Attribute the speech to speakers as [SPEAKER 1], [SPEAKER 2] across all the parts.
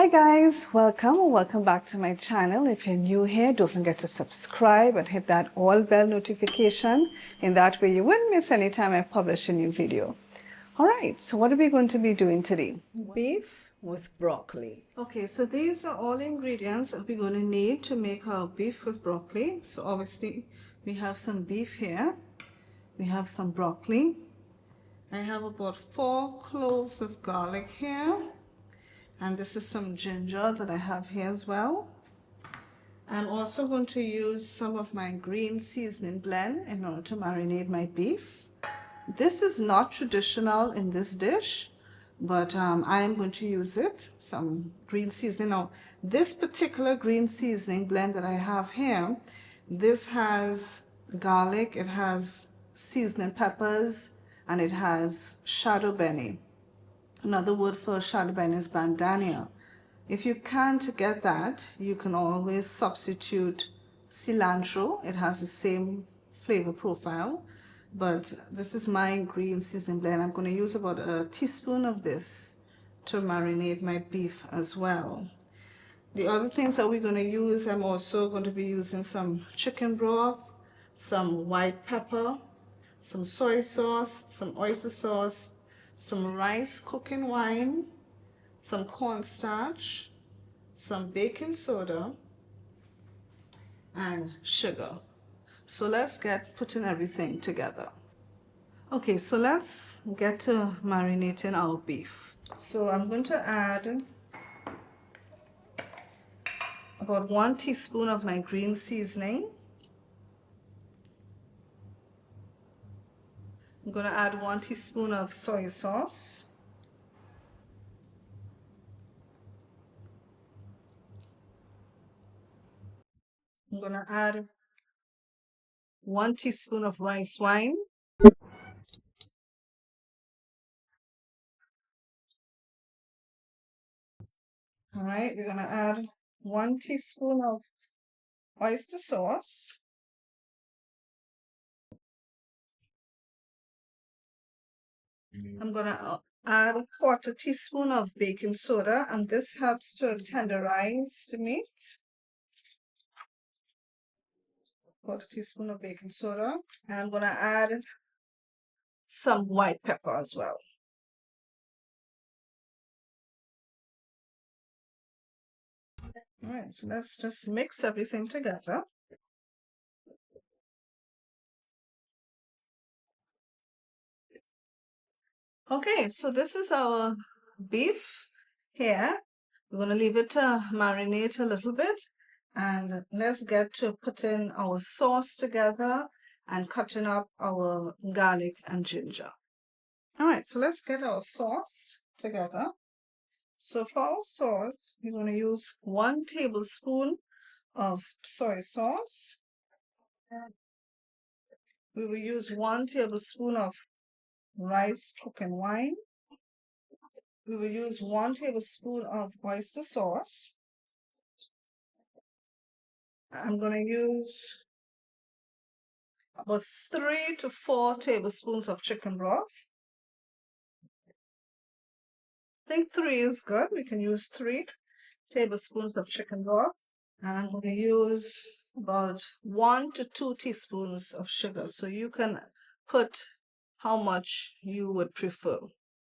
[SPEAKER 1] Hi guys, welcome back to my channel. If you're new here, don't forget to subscribe and hit that all bell notification. In that way you won't miss any time I publish a new video. Alright, so what are we going to be doing today? Beef with broccoli. Okay, so these are all the ingredients that we're going to need to make our beef with broccoli. So obviously we have some beef here, we have some broccoli. I have about 4 cloves of garlic here. And this is some ginger that I have here as well. I'm also going to use some of my green seasoning blend in order to marinate my beef. This is not traditional in this dish, but I am going to use it, some green seasoning. Now, this particular green seasoning blend that I have here, this has garlic, it has seasoning peppers, and it has shadow benny. Another word for shadow benny is bandania. If you can't get that, you can always substitute cilantro. It has the same flavor profile, but this is my green seasoning blend. I'm going to use about a teaspoon of this to marinate my beef as well. The other things that we're going to use, I'm also going to be using some chicken broth, some white pepper, some soy sauce, some oyster sauce, some rice cooking wine, some cornstarch, some baking soda, and sugar. So let's get putting everything together. Okay, so let's get to marinating our beef. So I'm going to add about 1 teaspoon of my green seasoning. I'm going to add 1 teaspoon of soy sauce. I'm going to add 1 teaspoon of rice wine. All right, we're going to add 1 teaspoon of oyster sauce. I'm going to add a 1/4 teaspoon of baking soda, and this helps to tenderize the meat. 1/4 teaspoon of baking soda, and I'm going to add some white pepper as well. All right, so let's just mix everything together. Okay, so this is our beef here. We're going to leave it to marinate a little bit, and let's get to putting our sauce together and cutting up our garlic and ginger. All right, so let's get our sauce together. So for our sauce, we're going to use 1 tablespoon of soy sauce. We will use 1 tablespoon of rice cooking wine. We will use 1 tablespoon of oyster sauce. I'm going to use about 3 to 4 tablespoons of chicken broth. I think 3 is good. We can use 3 tablespoons of chicken broth. And I'm going to use about 1 to 2 teaspoons of sugar. So you can put how much you would prefer.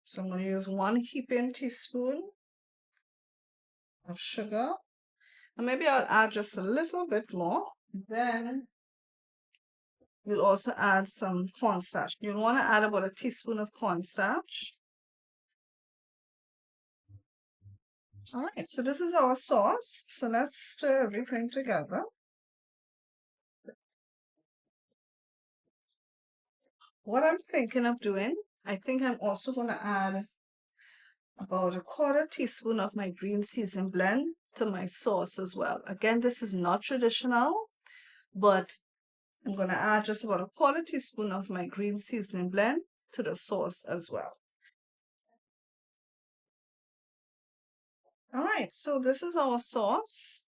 [SPEAKER 1] So I'm going to use 1 heaping teaspoon of sugar. And maybe I'll add just a little bit more. Then we'll also add some cornstarch. You'll want to add about a teaspoon of cornstarch. All right, so this is our sauce. So let's stir everything together. What I'm thinking of doing, I think I'm also going to add about a 1/4 teaspoon of my green seasoning blend to my sauce as well. Again, this is not traditional, but I'm going to add just about a 1/4 teaspoon of my green seasoning blend to the sauce as well. All right, so this is our sauce.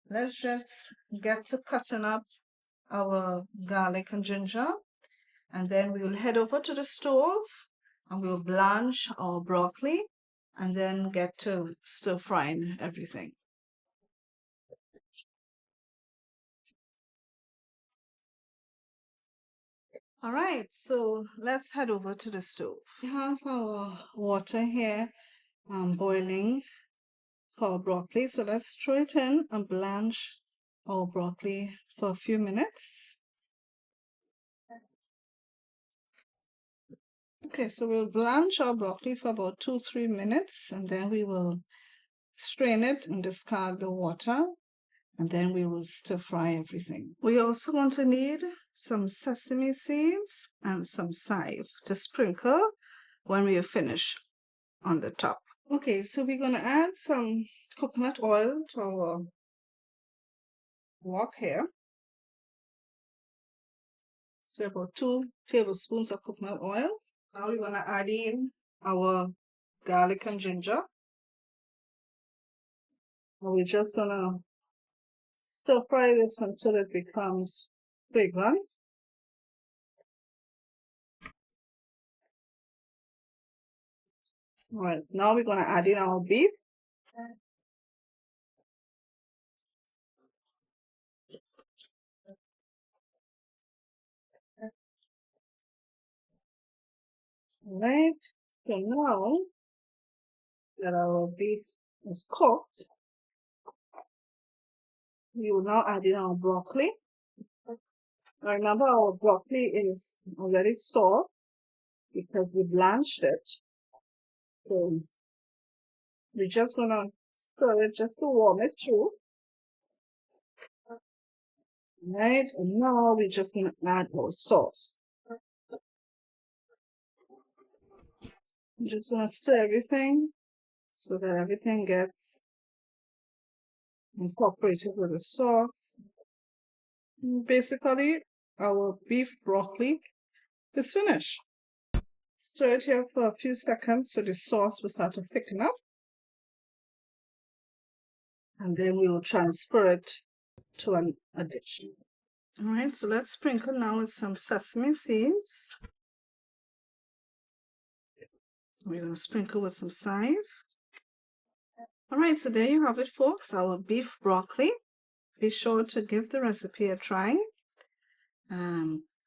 [SPEAKER 1] Let's just get to cutting up our garlic and ginger, and then we will head over to the stove and we'll blanch our broccoli and then get to stir frying everything. All right, so let's head over to the stove. We have our water here boiling for broccoli. So let's throw it in and blanch our broccoli for a few minutes. Okay, so we'll blanch our broccoli for about 2-3 minutes, and then we will strain it and discard the water, and then we will stir fry everything. We also want to need some sesame seeds and some chive to sprinkle when we are finished on the top. Okay, so we're going to add some coconut oil to our wok here. So about 2 tablespoons of coconut oil. Now we're going to add in our garlic and ginger. And we're just going to stir fry this until it becomes fragrant. All right, now we're going to add in our beef. All right, so now that our beef is cooked, we will now add in our broccoli. Now remember, our broccoli is already soft because we blanched it. So we're just going to stir it just to warm it through. Right, and now we're just going to add our sauce. I'm just going to stir everything so that everything gets incorporated with the sauce. Basically, our beef broccoli is finished. Stir it here for a few seconds so the sauce will start to thicken up. And then we will transfer it to a dish. All right, so let's sprinkle now with some sesame seeds. We're going to sprinkle with some chive. All right, so there you have it, folks, our beef broccoli. Be sure to give the recipe a try.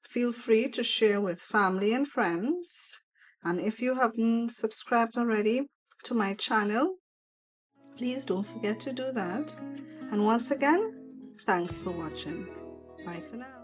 [SPEAKER 1] Feel free to share with family and friends. And if you haven't subscribed already to my channel, please don't forget to do that. And once again, thanks for watching. Bye for now.